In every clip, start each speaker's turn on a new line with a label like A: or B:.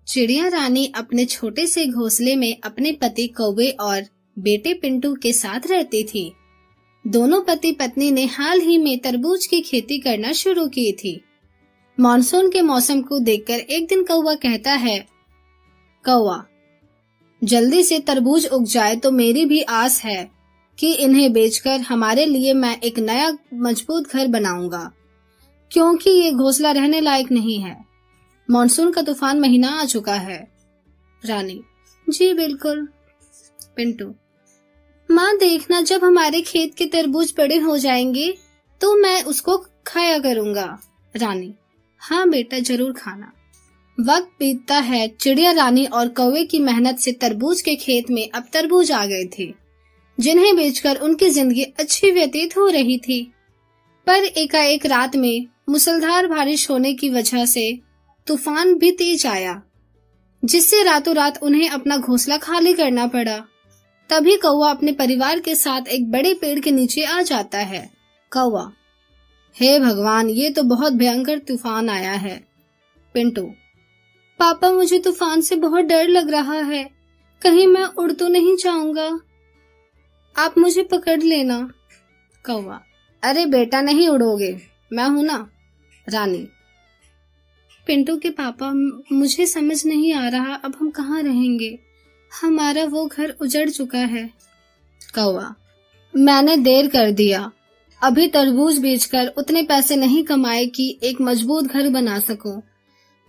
A: चिड़िया रानी अपने छोटे से घोंसले में अपने पति कौवे और बेटे पिंटू के साथ रहती थी। दोनों पति पत्नी ने हाल ही में तरबूज की खेती करना शुरू की थी। मानसून के मौसम को देखकर एक दिन कौवा कहता है, कौवा, जल्दी से तरबूज उग जाए तो मेरी भी आस है कि इन्हें बेचकर हमारे लिए मैं एक नया मजबूत घर बनाऊंगा, क्योंकि ये घोंसला रहने लायक नहीं है। मानसून का तूफान महीना आ चुका है। रानी, जी बिल्कुल। पिंटू, माँ देखना, जब हमारे खेत के तरबूज बड़े हो जाएंगे तो मैं उसको खाया करूंगा। रानी, हाँ बेटा, जरूर खाना। वक्त बीतता है। चिड़िया रानी और कौवे की मेहनत से तरबूज के खेत में अब तरबूज आ गए थे, जिन्हें बेचकर उनकी जिंदगी अच्छी व्यतीत हो रही थी। पर एकाएक रात में मूसलाधार बारिश होने की वजह से तूफान भी तेज आया, जिससे रातों रात उन्हें अपना घोंसला खाली करना पड़ा। तभी कौवा अपने परिवार के साथ एक बड़े पेड़ के नीचे आ जाता है। कौवा, हे भगवान, ये तो बहुत भयंकर तूफान आया है। पिंटू, पापा, मुझे तूफान से बहुत डर लग रहा है, कहीं मैं उड़ तो नहीं जाऊंगा, आप मुझे पकड़ लेना। कौवा, अरे बेटा, नहीं उड़ोगे, मैं हूं ना। रानी, पिंटू के पापा, मुझे समझ नहीं आ रहा अब हम कहाँ रहेंगे, हमारा वो घर उजड़ चुका है। कौवा, मैंने देर कर दिया, अभी तरबूज बेचकर उतने पैसे नहीं कमाए कि एक मजबूत घर बना सकूं।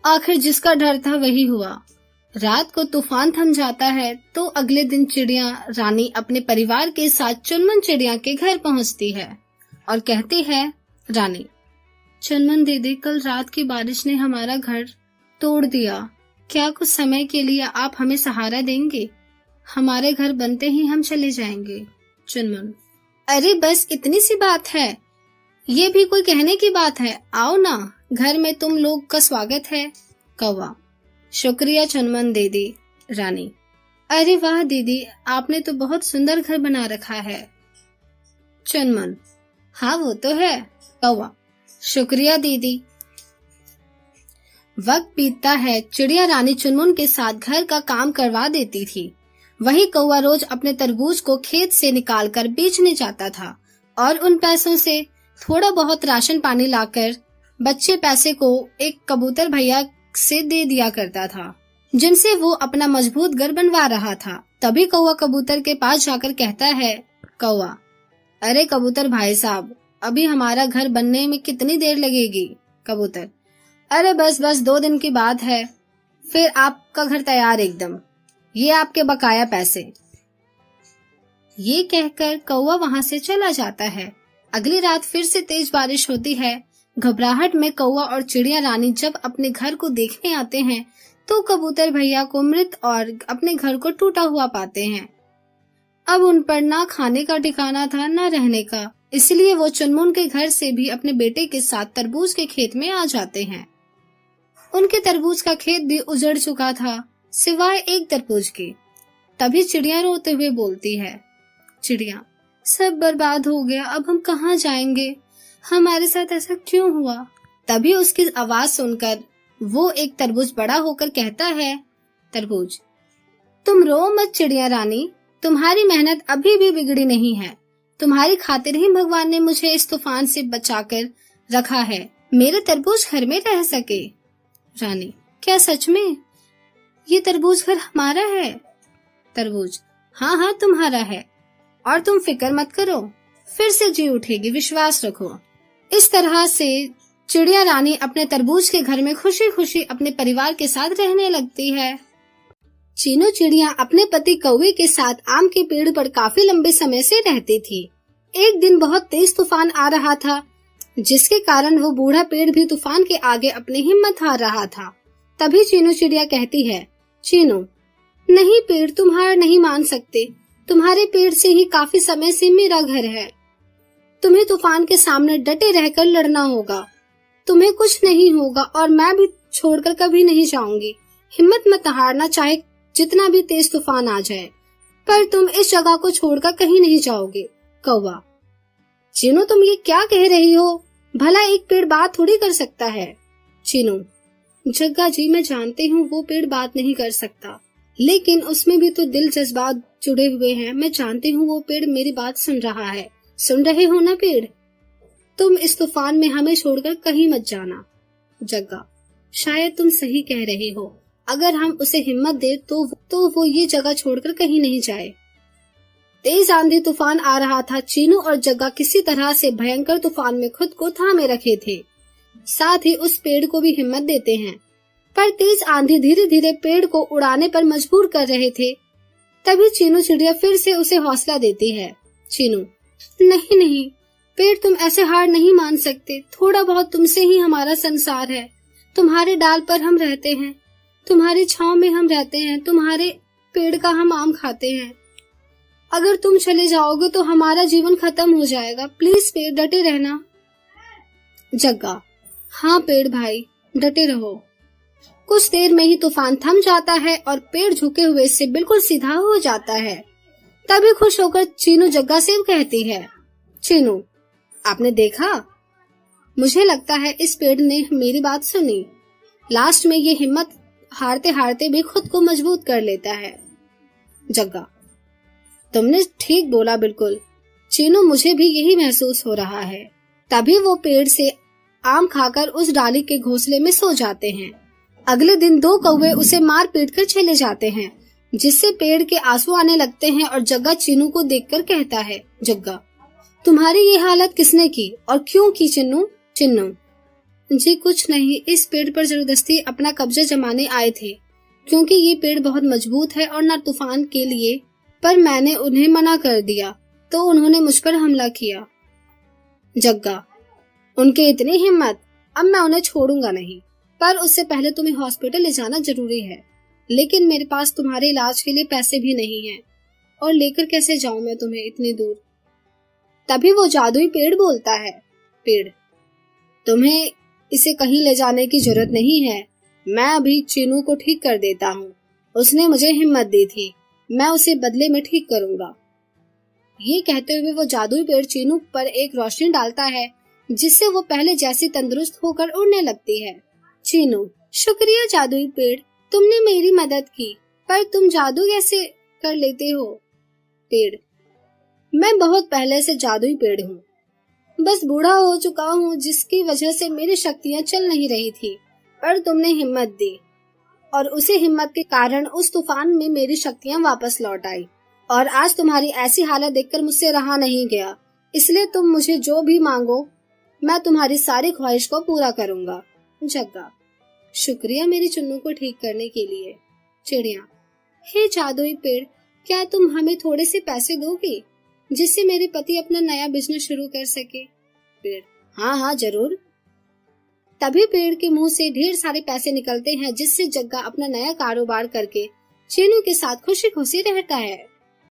A: आखिर जिसका डर था वही हुआ। रात को तूफान थम जाता है तो अगले दिन चिड़िया रानी अपने परिवार के साथ चुनमुन चिड़िया के घर पहुंचती है और कहती है, रानी, चुनमुन दीदी, कल रात की बारिश ने हमारा घर तोड़ दिया, क्या कुछ समय के लिए आप हमें सहारा देंगे? हमारे घर बनते ही हम चले जाएंगे। चुनमुन, अरे बस इतनी सी बात है, ये भी कोई कहने की बात है, आओ ना, घर में तुम लोग का स्वागत है। कौवा, शुक्रिया चुनमुन दीदी। रानी, अरे वाह दीदी, आपने तो बहुत सुंदर घर बना रखा है। चुनमुन, हाँ वो तो है। कौवा, शुक्रिया दीदी। वक्त बीतता है। चिड़िया रानी चुनमुन के साथ घर का काम करवा देती थी। वही कौवा रोज अपने तरबूज को खेत से निकालकर बेचने जाता था और उन पैसों से थोड़ा बहुत राशन पानी लाकर बच्चे पैसे को एक कबूतर भैया से दे दिया करता था, जिनसे वो अपना मजबूत घर बनवा रहा था। तभी कौवा कबूतर के पास जाकर कहता है, कौवा, अरे कबूतर भाई साहब, अभी हमारा घर बनने में कितनी देर लगेगी? कबूतर, अरे बस 2 दिन की बात है, फिर आपका घर तैयार एकदम, ये आपके बकाया पैसे। ये कहकर कौवा वहां से चला जाता है। अगली रात फिर से तेज बारिश होती है। घबराहट में कौवा और चिड़िया रानी जब अपने घर को देखने आते हैं तो कबूतर भैया को मृत और अपने घर को टूटा हुआ पाते हैं। अब उन पर ना खाने का ठिकाना था ना रहने का, इसलिए वो चुनमुन के घर से भी अपने बेटे के साथ तरबूज के खेत में आ जाते हैं। उनके तरबूज का खेत भी उजड़ चुका था, सिवाय एक तरबूज के। तभी चिड़िया रोते हुए बोलती है, चिड़िया, सब बर्बाद हो गया, अब हम कहाँ जाएंगे, हमारे साथ ऐसा क्यों हुआ? तभी उसकी आवाज सुनकर वो एक तरबूज बड़ा होकर कहता है, तरबूज, तुम रो मत चिड़िया रानी, तुम्हारी मेहनत अभी भी बिगड़ी नहीं है, तुम्हारी खातिर ही भगवान ने मुझे इस तूफान से बचाकर रखा है, मेरे तरबूज घर में रह सके। रानी, क्या सच में ये तरबूज घर हमारा है? तरबूज, हाँ हाँ तुम्हारा है, और तुम फिक्र मत करो, फिर से जी उठेगी, विश्वास रखो। इस तरह से चिड़िया रानी अपने तरबूज के घर में खुशी खुशी अपने परिवार के साथ रहने लगती है। चीनू चिड़िया अपने पति कौवे के साथ आम के पेड़ पर काफी लंबे समय से रहती थी। एक दिन बहुत तेज तूफान आ रहा था, जिसके कारण वो बूढ़ा पेड़ भी तूफान के आगे अपनी हिम्मत हार रहा था। तभी चीनू चिड़िया कहती है, चीनू, नहीं पेड़, तुम हार नहीं मान सकते, तुम्हारे पेड़ से ही काफी समय से मेरा घर है, तुम्हें तूफान के सामने डटे रहकर लड़ना होगा, तुम्हें कुछ नहीं होगा और मैं भी छोड़कर कभी नहीं जाऊंगी, हिम्मत मत हारना, चाहे जितना भी तेज तूफान आ जाए, पर तुम इस जगह को छोड़कर कहीं नहीं जाओगे। कौवा, चीनू, तुम ये क्या कह रही हो, भला एक पेड़ बात थोड़ी कर सकता है। चीनू, जग्गा जी, मैं जानती हूँ वो पेड़ बात नहीं कर सकता, लेकिन उसमें भी तो दिल जज्बात जुड़े हुए हैं। मैं जानती हूँ वो पेड़ मेरी बात सुन रहा है। सुन रहे हो ना पेड़? तुम इस तूफान में हमें छोड़कर कहीं मत जाना। जग्गा, शायद तुम सही कह रहे हो। अगर हम उसे हिम्मत दे तो वो ये जगह छोड़कर कहीं नहीं जाए। तेज आंधी तूफान आ रहा था। चीनू और जग्गा किसी तरह से भयंकर तूफान में खुद को थामे रखे थे, साथ ही उस पेड़ को भी हिम्मत देते हैं। पर तेज आंधी धीरे धीरे पेड़ को उड़ाने पर मजबूर कर रहे थे। तभी चीनू चिड़िया फिर से उसे हौसला देती है। चीनू, नहीं नहीं पेड़, तुम ऐसे हार नहीं मान सकते। थोड़ा बहुत तुमसे ही हमारा संसार है। तुम्हारे डाल पर हम रहते हैं, तुम्हारी छांव में हम रहते हैं, तुम्हारे पेड़ का हम आम खाते हैं। अगर तुम चले जाओगे तो हमारा जीवन खत्म हो जाएगा। प्लीज पेड़, डटे रहना। जग्गा, हाँ पेड़ भाई, डटे रहो। कुछ देर में ही तूफान थम जाता है और पेड़ झुके हुए से बिल्कुल सीधा हो जाता है। तभी खुश होकर चीनू जग्गा से कहती है, चीनू, आपने देखा, मुझे लगता है इस पेड़ ने मेरी बात सुनी। लास्ट में ये हिम्मत हारते हारते भी खुद को मजबूत कर लेता है। जग्गा, तुमने ठीक बोला, बिल्कुल चीनू, मुझे भी यही महसूस हो रहा है। तभी वो पेड़ से आम खाकर उस डाली के घोंसले में सो जाते हैं। अगले दिन 2 कौवे उसे मार पीट कर चले जाते हैं, जिससे पेड़ के आंसू आने लगते हैं और जग्गा चीनू को देखकर कहता है, जग्गा, तुम्हारी ये हालत किसने की और क्यों की चिन्नू? चिन्नू जी, कुछ नहीं, इस पेड़ पर जबरदस्ती अपना कब्जा जमाने आए थे, क्योंकि ये पेड़ बहुत मजबूत है और न तूफान के लिए, पर मैंने उन्हें मना कर दिया तो उन्होंने मुझ पर हमला किया। जग्गा, उनके इतनी हिम्मत, अब मैं उन्हें छोड़ूंगा नहीं, पर उससे पहले तुम्हें हॉस्पिटल ले जाना जरूरी है। लेकिन मेरे पास तुम्हारे इलाज के लिए पैसे भी नहीं हैं, और लेकर कैसे जाऊं मैं तुम्हें इतनी दूर? तभी वो जादुई पेड़ बोलता है, पेड़, तुम्हें इसे कहीं ले जाने की जरूरत नहीं है। मैं अभी चीनू को ठीक कर देता हूँ। उसने मुझे हिम्मत दी थी, मैं उसे बदले में ठीक करूंगा। ये कहते हुए वो जादुई पेड़ चीनू पर एक रोशनी डालता है, जिससे वो पहले जैसी तंदुरुस्त होकर उड़ने लगती है। चीनू, शुक्रिया जादुई पेड़, तुमने मेरी मदद की, पर तुम जादू कैसे कर लेते हो? पेड़, मैं बहुत पहले से जादुई पेड़ हूँ, बस बूढ़ा हो चुका हूँ, जिसकी वजह से मेरी शक्तियाँ चल नहीं रही थी, पर तुमने हिम्मत दी और उसी हिम्मत के कारण उस तूफान में मेरी शक्तियाँ वापस लौट आई, और आज तुम्हारी ऐसी हालत देखकर मुझसे रहा नहीं गया। इसलिए तुम मुझे जो भी मांगो, मैं तुम्हारी सारी ख्वाहिश को पूरा करूंगा। जग्गा, शुक्रिया मेरी चुन्नू को ठीक करने के लिए। चिड़िया, हे जादुई पेड़, क्या तुम हमें थोड़े से पैसे दोगे, जिससे मेरे पति अपना नया बिजनेस शुरू कर सके? पेड़, हाँ हाँ जरूर। तभी पेड़ के मुंह से ढेर सारे पैसे निकलते हैं, जिससे जग्गा अपना नया कारोबार करके चीनू के साथ खुशी खुशी रहता है।